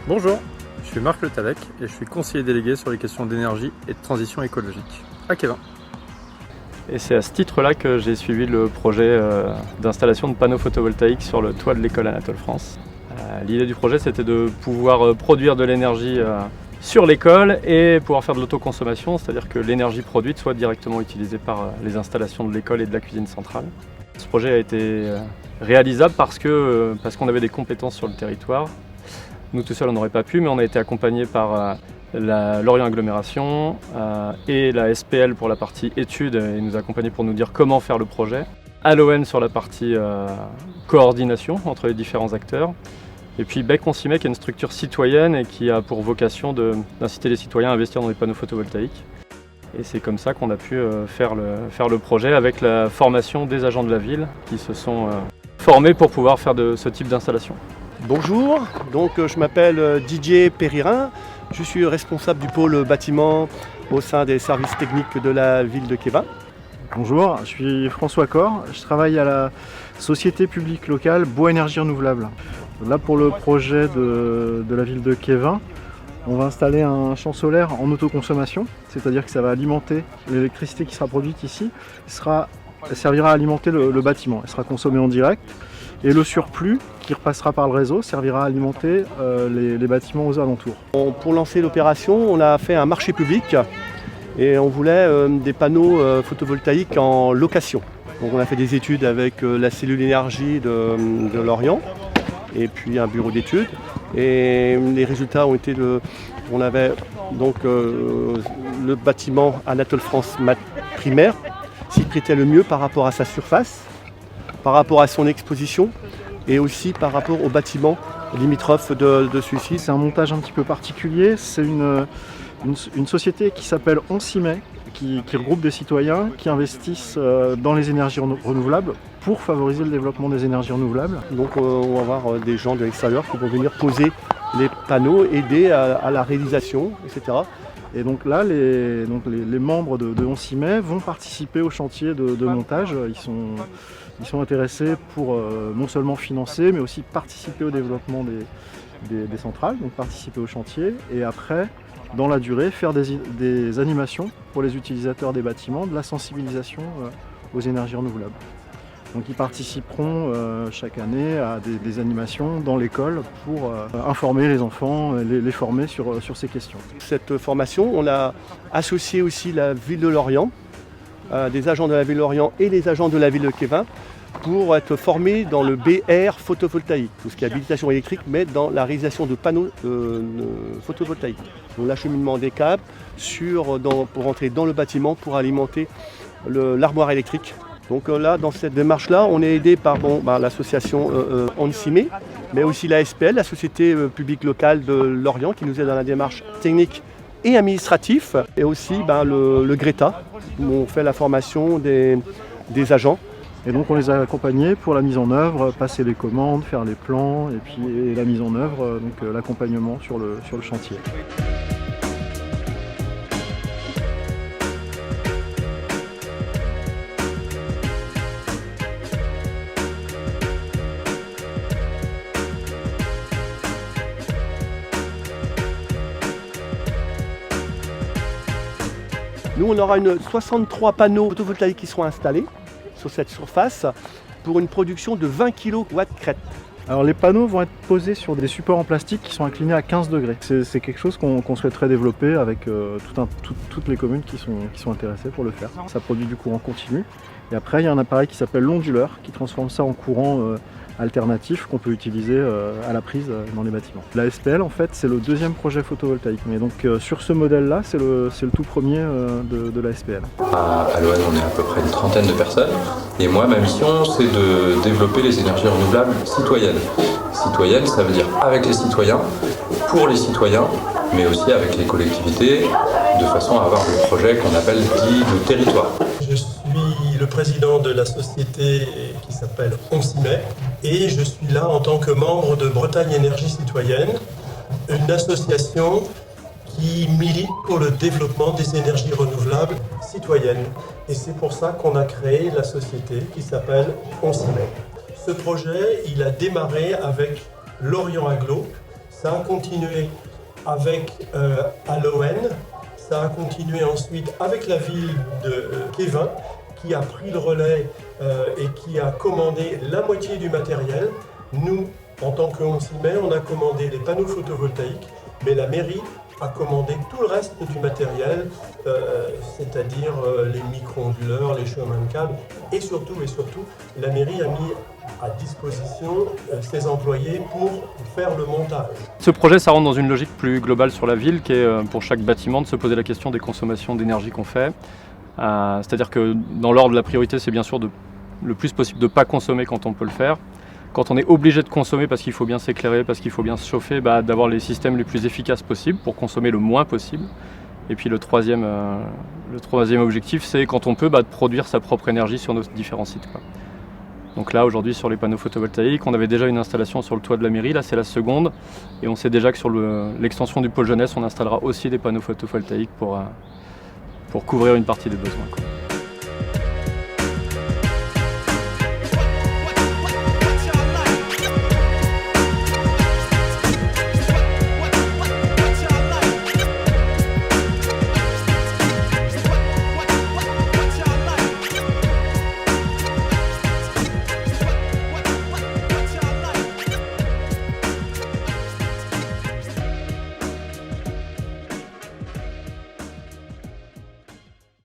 Bonjour, je suis Marc Le Tallec et je suis conseiller délégué sur les questions d'énergie et de transition écologique à Kévin. Et c'est à ce titre-là que j'ai suivi le projet d'installation de panneaux photovoltaïques sur le toit de l'école Anatole France. L'idée du projet, c'était de pouvoir produire de l'énergie sur l'école et pouvoir faire de l'autoconsommation, c'est-à-dire que l'énergie produite soit directement utilisée par les installations de l'école et de la cuisine centrale. Ce projet a été réalisable parce qu'on avait des compétences sur le territoire. Nous tout seuls on n'aurait pas pu, mais on a été accompagnés par Lorient Agglomération et la SPL pour la partie études et nous accompagner pour nous dire comment faire le projet. ALON sur la partie coordination entre les différents acteurs. Et puis Bec-On-Cimais qui est une structure citoyenne et qui a pour vocation d'inciter les citoyens à investir dans des panneaux photovoltaïques. Et c'est comme ça qu'on a pu faire le projet avec la formation des agents de la ville qui se sont formés pour pouvoir faire de ce type d'installation. Bonjour, donc je m'appelle Didier Péririn, je suis responsable du pôle bâtiment au sein des services techniques de la ville de Kévin. Bonjour, je suis François Cor, je travaille à la société publique locale Bois Énergie Renouvelable. Là pour le projet de la ville de Kévin, on va installer un champ solaire en autoconsommation, c'est-à-dire que ça va alimenter l'électricité qui sera produite ici, servira à alimenter le bâtiment, elle sera consommée en direct. Et le surplus qui repassera par le réseau servira à alimenter les bâtiments aux alentours. Pour lancer l'opération, on a fait un marché public et on voulait des panneaux photovoltaïques en location. Donc on a fait des études avec la cellule énergie de Lorient et puis un bureau d'études. Et les résultats ont été on avait donc le bâtiment Anatole France primaire s'y prêtait le mieux par rapport à sa surface, par rapport à son exposition et aussi par rapport au bâtiment limitrophe de celui-ci. C'est un montage un petit peu particulier, c'est une société qui s'appelle On-Cimais, qui regroupe des citoyens qui investissent dans les énergies renouvelables pour favoriser le développement des énergies renouvelables. Donc on va avoir des gens de l'extérieur qui vont venir poser les panneaux, aider à la réalisation, etc. Et donc là, les membres de On-Cimais vont participer au chantier de montage. Ils sont intéressés pour non seulement financer, mais aussi participer au développement des centrales, donc participer au chantier. Et après, dans la durée, faire des animations pour les utilisateurs des bâtiments, de la sensibilisation aux énergies renouvelables. Donc ils participeront chaque année à des animations dans l'école pour informer les enfants, les former sur ces questions. Cette formation, on a associé aussi la ville de Lorient, des agents de la ville de Lorient et les agents de la ville de Kévin pour être formés dans le BR photovoltaïque, tout ce qui est habilitation électrique, mais dans la réalisation de panneaux photovoltaïques. Donc l'acheminement des câbles pour entrer dans le bâtiment pour alimenter l'armoire électrique. Donc là, dans cette démarche-là, on est aidé par l'association On-Cimais, mais aussi la SPL, la société publique locale de Lorient, qui nous aide dans la démarche technique et administrative, et aussi le Greta, où on fait la formation des agents. Et donc on les a accompagnés pour la mise en œuvre, passer les commandes, faire les plans, et puis la mise en œuvre, donc l'accompagnement sur le chantier. Nous, on aura 63 panneaux photovoltaïques qui seront installés sur cette surface pour une production de 20 kW crête. Alors les panneaux vont être posés sur des supports en plastique qui sont inclinés à 15 degrés. C'est quelque chose qu'on souhaiterait développer avec toutes les communes qui sont intéressées pour le faire. Ça produit du courant continu. Et après, il y a un appareil qui s'appelle l'onduleur qui transforme ça en courant alternatif qu'on peut utiliser à la prise dans les bâtiments. La SPL, en fait, c'est le deuxième projet photovoltaïque. Mais donc sur ce modèle-là, c'est le tout premier de la SPL. À l'ON, on est à peu près une trentaine de personnes. Et moi, ma mission, c'est de développer les énergies renouvelables citoyennes. Citoyennes, ça veut dire avec les citoyens, pour les citoyens, mais aussi avec les collectivités, de façon à avoir des projets qu'on appelle dits de territoire. Je suis le président de la société qui s'appelle On-Cimais et je suis là en tant que membre de Bretagne Énergie Citoyenne, une association qui milite pour le développement des énergies renouvelables citoyennes. Et c'est pour ça qu'on a créé la société qui s'appelle On-Cimais. Ce projet, il a démarré avec Lorient Agglo. Ça a continué avec Aloen, ça a continué ensuite avec la ville de Kévin, qui a pris le relais et qui a commandé la moitié du matériel. Nous, en tant qu'Onsimet, on a commandé les panneaux photovoltaïques, mais la mairie a commandé tout le reste du matériel, c'est-à-dire les micro-onduleurs, les chemins de câbles, et surtout, la mairie a mis à disposition ses employés pour faire le montage. Ce projet, ça rentre dans une logique plus globale sur la ville, qui est pour chaque bâtiment de se poser la question des consommations d'énergie qu'on fait. C'est-à-dire que dans l'ordre, la priorité, c'est bien sûr le plus possible de ne pas consommer quand on peut le faire. Quand on est obligé de consommer parce qu'il faut bien s'éclairer, parce qu'il faut bien se chauffer, d'avoir les systèmes les plus efficaces possibles pour consommer le moins possible. Et puis le troisième objectif, c'est quand on peut de produire sa propre énergie sur nos différents sites. Donc là, aujourd'hui, sur les panneaux photovoltaïques, on avait déjà une installation sur le toit de la mairie, là c'est la seconde. Et on sait déjà que sur l'extension du pôle jeunesse, on installera aussi des panneaux photovoltaïques pour couvrir une partie des besoins.